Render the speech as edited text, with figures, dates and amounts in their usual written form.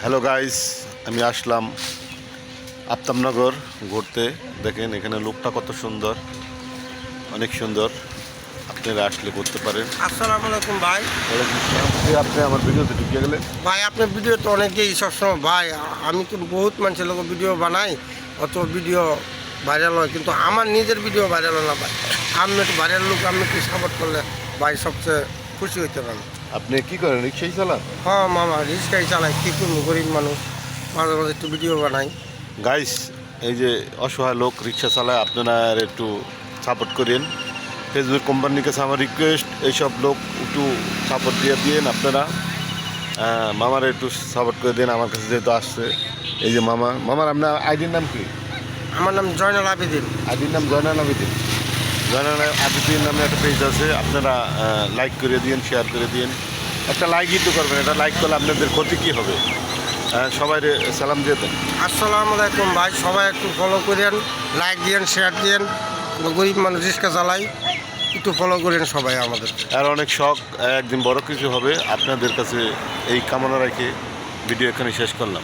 Hello guys, আমি আসলাম আফতাবনগর ঘুরতে। দেখেন এখানে লোকটা কত সুন্দর, অনেক সুন্দর। আপনারা আসলে করতে পারেন। আসসালামু আলাইকুম ভাই। আপনি আমার ভিডিওতে ঢুকে গেলেন। ভাই আপনার ভিডিও তো অনেকেই সবসময় ভাই, আমি তো বহুত মানুষের লোক ভিডিও বানাই, অত ভিডিও ভাইরাল হয়, কিন্তু আমার নিজের ভিডিও ভাইরাল হয় না ভাই। আপনি একটু ভাইরাল লোক, আপনি একটু সাপোর্ট করলে ভাই সবচেয়ে খুশি হইতে পারেন। আপনি কি করেন, রিক্সাই চালান? হ্যাঁ মামা, রিক্সাই চালাই, কী করবো, গরিব মানুষ, মাঝে মাঝে একটু ভিডিও বানাই। গাইস, এই যে অসহায় লোক রিক্সা চালায়, আপনারা একটু সাপোর্ট করেন। ফেসবুক কোম্পানির কাছে আমার রিকোয়েস্ট, এইসব লোক একটু সাপোর্ট দিয়ে দিন আপনারা। মামার একটু সাপোর্ট করে দিন, আমার কাছে যেহেতু আসছে। এই যে মামার আপনার আইডির নাম কি? আমার নাম জয়নাল আবেদিন। আইডির নাম জয়নাল আবেদিন। জয়নাল আবেদিন নামে একটা পেজ আছে, আপনারা লাইক করে দিন, শেয়ার করে দিন। একটা লাইকই তো করবেন, এটা লাইক করলে আপনাদের ক্ষতি কী হবে? সবাই সালাম দিয়ে দেন। আসসালামু আলাইকুম ভাই, সবাই একটু ফলো করেন, লাইক দিয়েন, শেয়ার দিয়েন। গরিব মানুষ রিক্সা চালাই, একটু ফলো করেন সবাই আমাদের। আর অনেক শখ, একদিন বড় কিছু হবে। আপনাদের কাছে এই কামনা রেখে ভিডিও এখানে শেষ করলাম।